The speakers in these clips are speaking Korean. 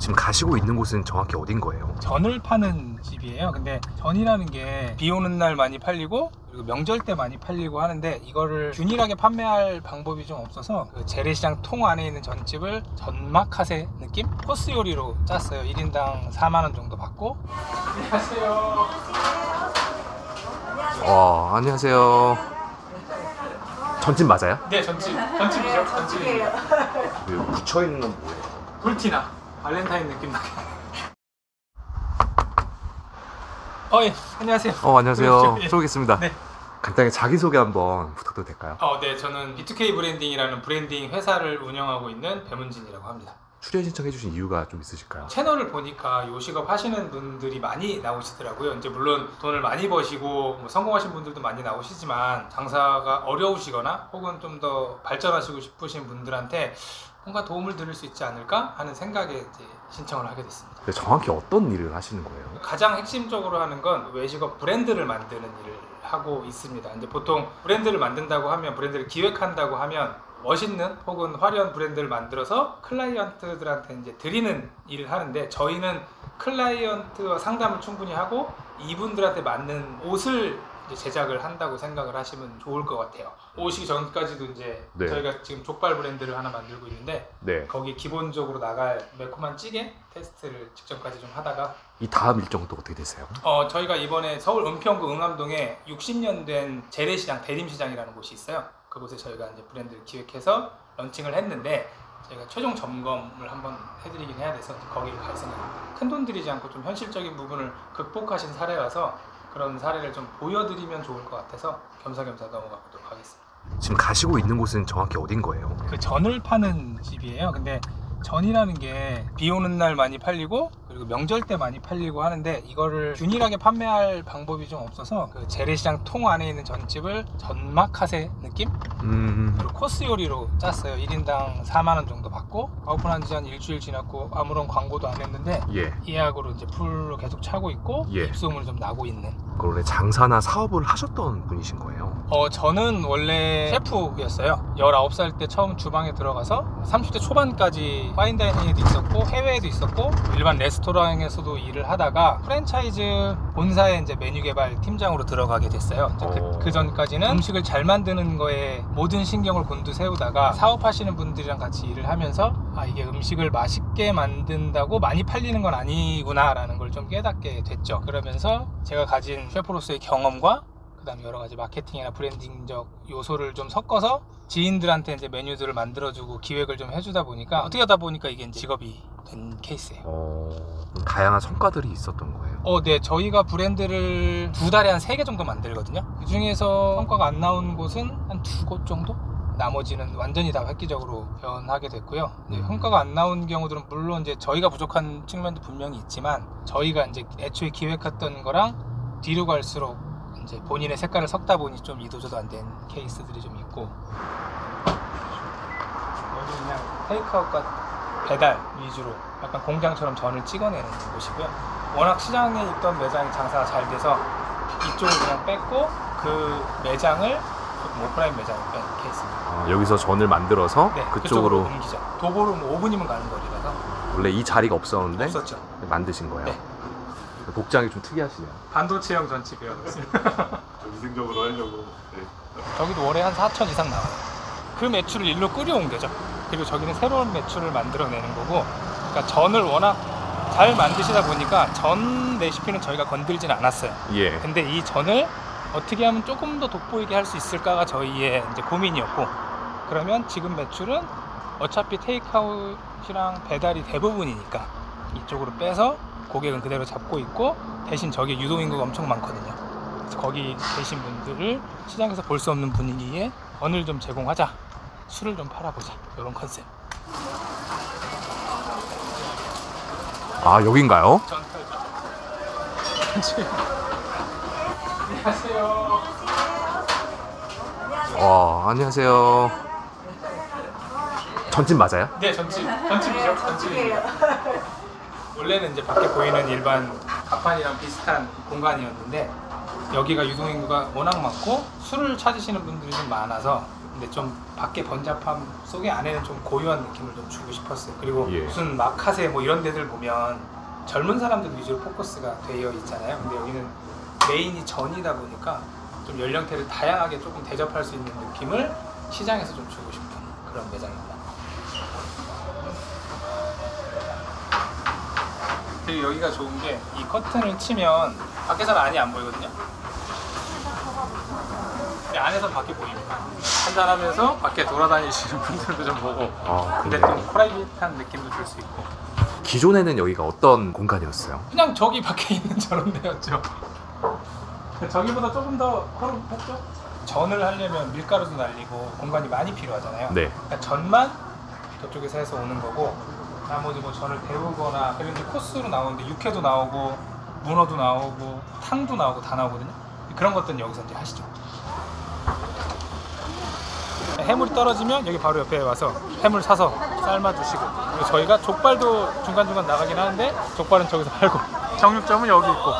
지금 가시고 있는 곳은 정확히 어딘 거예요? 전을 파는 집이에요. 근데 전이라는 게 비 오는 날 많이 팔리고 그리고 명절 때 많이 팔리고 하는데 이거를 균일하게 판매할 방법이 좀 없어서 그 재래시장 통 안에 있는 전집을 전마카세 느낌? 코스 요리로 짰어요. 1인당 4만원 정도 받고. 안녕하세요. 와, 안녕하세요. 전집 맞아요? 네, 전집이죠. 전집이에요. 붙여 있는 건 뭐예요? 불티나 발렌타인 느낌 나게. 예, 안녕하세요. 안녕하세요. 예. 쏘겠습니다. 네. 간단히 자기소개 한번 부탁드려도 될까요? 네, 저는 B2K 브랜딩이라는 브랜딩 회사를 운영하고 있는 배문진이라고 합니다. 출연 신청해주신 이유가 좀 있으실까요? 채널을 보니까 요식업 하시는 분들이 많이 나오시더라고요. 이제 물론 돈을 많이 버시고 뭐 성공하신 분들도 많이 나오시지만 장사가 어려우시거나 혹은 좀 더 발전하시고 싶으신 분들한테 뭔가 도움을 드릴 수 있지 않을까 하는 생각에 이제 신청을 하게 됐습니다. 근데 정확히 어떤 일을 하시는 거예요? 가장 핵심적으로 하는 건 외식업 브랜드를 만드는 일을 하고 있습니다. 근데 보통 브랜드를 만든다고 하면, 브랜드를 기획한다고 하면 멋있는 혹은 화려한 브랜드를 만들어서 클라이언트들한테 이제 드리는 일을 하는데, 저희는 클라이언트와 상담을 충분히 하고 이분들한테 맞는 옷을 이제 제작을 한다고 생각을 하시면 좋을 것 같아요. 오시기 전까지도 이제 네. 저희가 지금 족발 브랜드를 하나 만들고 있는데 네. 거기 기본적으로 나갈 매콤한 찌개 테스트를 직전까지 좀 하다가, 이 다음 일정은 또 어떻게 되세요? 저희가 이번에 서울 은평구 응암동에 60년 된 재래시장 대림시장이라는 곳이 있어요. 그곳에 저희가 이제 브랜드를 기획해서 런칭을 했는데, 저희가 최종 점검을 한번 해드리긴 해야 돼서 거기를 갈 생각입니다. 큰돈 들이지 않고 좀 현실적인 부분을 극복하신 사례라서 그런 사례를 좀 보여드리면 좋을 것 같아서 겸사겸사 넘어가 보도록 하겠습니다. 지금 가시고 있는 곳은 정확히 어딘 거예요? 그 전을 파는 집이에요. 근데 전이라는 게 비 오는 날 많이 팔리고 그리고 명절 때 많이 팔리고 하는데 이거를 균일하게 판매할 방법이 좀 없어서 그 재래시장 통 안에 있는 전집을 전마카세 느낌? 그리고 코스 요리로 짰어요. 1인당 4만원 정도 받고 오픈한 지 한 일주일 지났고 아무런 광고도 안 했는데 예. 예약으로 이제 풀로 계속 차고 있고 예. 입소문이 좀 나고 있는. 원래 장사나 사업을 하셨던 분이신 거예요? 저는 원래 셰프였어요. 19살 때 처음 주방에 들어가서 30대 초반까지 파인다이닝에도 있었고 해외에도 있었고 일반 레스토랑에서도 일을 하다가 프랜차이즈 본사에 이제 메뉴 개발 팀장으로 들어가게 됐어요. 그 전까지는 음식을 잘 만드는 거에 모든 신경을 곤두세우다가 사업하시는 분들이랑 같이 일을 하면서 이게 음식을 맛있게 만든다고 많이 팔리는 건 아니구나 라는 걸 좀 깨닫게 됐죠. 그러면서 제가 가진 셰프로서의 경험과 그 다음에 여러 가지 마케팅이나 브랜딩적 요소를 좀 섞어서 지인들한테 이제 메뉴들을 만들어주고 기획을 좀 해주다 보니까 어떻게 하다 보니까 이게 이제 직업이 된 케이스예요. 다양한 성과들이 있었던 거예요? 네. 저희가 브랜드를 2달에 한 3개 정도 만들거든요. 그 중에서 성과가 안 나온 곳은 한 2곳 정도? 나머지는 완전히 다 획기적으로 변하게 됐고요. 성과가 안 나온 경우들은 물론 이제 저희가 부족한 측면도 분명히 있지만 저희가 이제 애초에 기획했던 거랑 뒤로 갈수록 이제 본인의 색깔을 섞다 보니 좀 이도저도 안 된 케이스들이 좀 있고, 여기 그냥 테이크아웃과 배달 위주로 약간 공장처럼 전을 찍어내는 곳이고요. 워낙 시장에 있던 매장이 장사가 잘 돼서 이쪽을 그냥 뺐고 그 매장을 오프라인 매장을 뺀 케이스입니다. 여기서 전을 만들어서 네, 그쪽으로 옮기죠. 도보로 5분이면 가는 거리라서. 원래 이 자리가 없었는데 없었죠. 만드신 거예요? 네. 복장이 좀 특이하시네요. 반도체형 전집이에요. 위생적으로 하려고. 네. 저기도 월에 한 4천 이상 나와요. 그 매출을 일로 끌어온 거죠. 그리고 저기는 새로운 매출을 만들어내는 거고, 그러니까 전을 워낙 잘 만드시다 보니까 전 레시피는 저희가 건들진 않았어요. 예. 근데 이 전을 어떻게 하면 조금 더 돋보이게 할 수 있을까가 저희의 이제 고민이었고, 그러면 지금 매출은 어차피 테이크아웃이랑 배달이 대부분이니까 이쪽으로 빼서 고객은 그대로 잡고 있고, 대신 저기 유동인구가 엄청 많거든요. 그래서 거기 계신 분들을 시장에서 볼 수 없는 분위기에 전을 좀 제공하자, 술을 좀 팔아보자, 이런 컨셉. 여긴가요? 전 팔죠. 안녕하세요. 안녕하세요. 전집 맞아요? 네, 전집이죠. 전집이에요. 원래는 이제 밖에 보이는 일반 가판이랑 비슷한 공간이었는데 여기가 유동인구가 워낙 많고 술을 찾으시는 분들이 좀 많아서 근데 좀 밖에 번잡함 속에 안에는 좀 고유한 느낌을 좀 주고 싶었어요. 그리고 예. 무슨 마카세 뭐 이런 데들 보면 젊은 사람들 위주로 포커스가 되어 있잖아요. 근데 여기는 메인이 전이다 보니까 좀 연령대를 다양하게 조금 대접할 수 있는 느낌을 시장에서 좀 주고 싶은 그런 매장입니다. 되게 여기가 좋은 게 이 커튼을 치면 밖에서는 안이 안 보이거든요. 근데 안에서 밖에 보입니다. 한잔하면서 밖에 돌아다니시는 분들도 좀 보고 근데 또 프라이빗한 느낌도 줄 수 있고. 기존에는 여기가 어떤 공간이었어요? 그냥 저기 밖에 있는 저런 데였죠. 저기보다 조금 더 허름했죠? 전을 하려면 밀가루도 날리고 공간이 많이 필요하잖아요. 네. 그러니까 전만 저쪽에서 해서 오는 거고 나머지 뭐 전을 데우거나 그리고 이제 코스로 나오는데 육회도 나오고 문어도 나오고 탕도 나오고 다 나오거든요. 그런 것들은 여기서 이제 하시죠. 해물이 떨어지면 여기 바로 옆에 와서 해물 사서 삶아 주시고, 그리고 저희가 족발도 중간중간 나가긴 하는데 족발은 저기서 팔고 정육점은 여기 있고,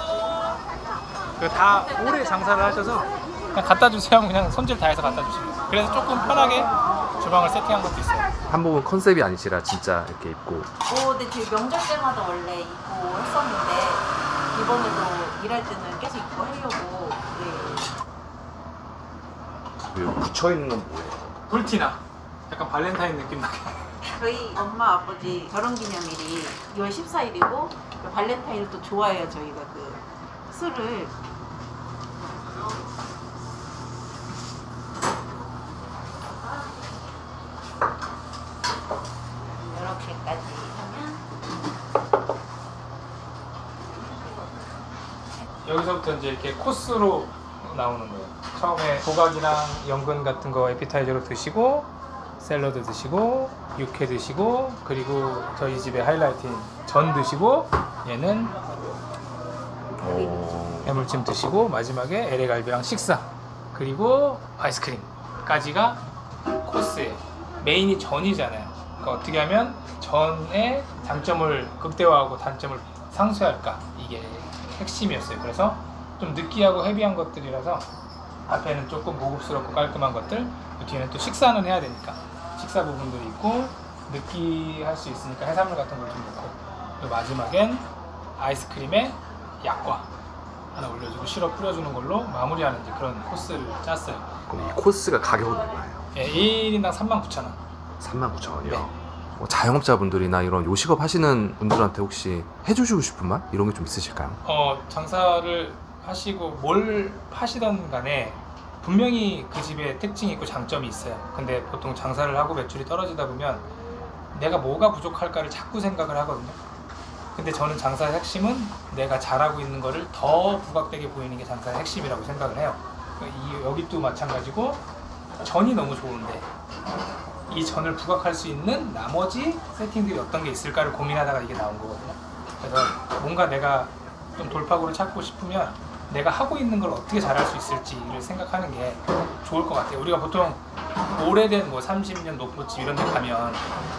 다 오래 장사를 하셔서 그냥 갖다 주세요 하면 그냥 손질 다 해서 갖다 주시고, 그래서 조금 편하게 주방을 세팅한 것도 있어요. 한복은 컨셉이 아니시라 진짜 이렇게 입고. 근데 되게 명절 때마다 원래 입고 했었는데 이번에도 일할 때는 계속 입고 하려고. 네. 여기 붙여있는 건 뭐예요? 불티나 약간 발렌타인 느낌 나게. 저희 엄마 아버지 결혼기념일이 2월 14일이고 발렌타인을 또 좋아해요. 저희가 그 술을 이렇게까지 하면 여기서부터 이제 이렇게 코스로 나오는 거예요. 처음에 조각이랑 연근 같은 거 에피타이저로 드시고, 샐러드 드시고, 육회 드시고, 그리고 저희 집의 하이라이트인 전 드시고, 얘는 해물찜 드시고, 마지막에 LA 갈비랑 식사, 그리고 아이스크림까지가 코스예요. 메인이 전이잖아요. 그러니까 어떻게 하면 전의 장점을 극대화하고 단점을 상쇄할까, 이게 핵심이었어요. 그래서 좀 느끼하고 헤비한 것들이라서 앞에는 조금 고급스럽고 깔끔한 것들, 뒤에는 또 식사는 해야 되니까 식사 부분들이 있고, 느끼할 수 있으니까 해산물 같은 걸 좀 넣고, 그리고 마지막엔 아이스크림에 약과 하나 올려주고 시럽 뿌려주는 걸로 마무리하는 이제 그런 코스를 짰어요. 그럼 이 코스가 가격은 얼마예요? 예, 1인당 39,000원. 39,000원이요? 네. 자영업자분들이나 이런 요식업 하시는 분들한테 혹시 해주시고 싶은 말? 이런 게 좀 있으실까요? 장사를 하시고 뭘 하시던 간에 분명히 그 집에 특징이 있고 장점이 있어요. 근데 보통 장사를 하고 매출이 떨어지다 보면 내가 뭐가 부족할까를 자꾸 생각을 하거든요. 근데 저는 장사의 핵심은 내가 잘하고 있는 거를 더 부각되게 보이는 게 장사의 핵심이라고 생각을 해요. 여기도 마찬가지고, 전이 너무 좋은데 이 전을 부각할 수 있는 나머지 세팅들이 어떤 게 있을까를 고민하다가 이게 나온 거거든요. 그래서 뭔가 내가 좀 돌파구를 찾고 싶으면 내가 하고 있는 걸 어떻게 잘할 수 있을지를 생각하는 게 좋을 것 같아요. 우리가 보통 오래된 뭐 30년 노포집 이런 데 가면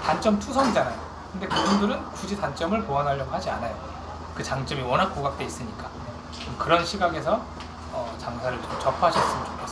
단점 투성이잖아요. 근데 그분들은 굳이 단점을 보완하려고 하지 않아요. 그 장점이 워낙 부각돼 있으니까. 그런 시각에서 장사를 좀 접하셨으면 좋겠어요.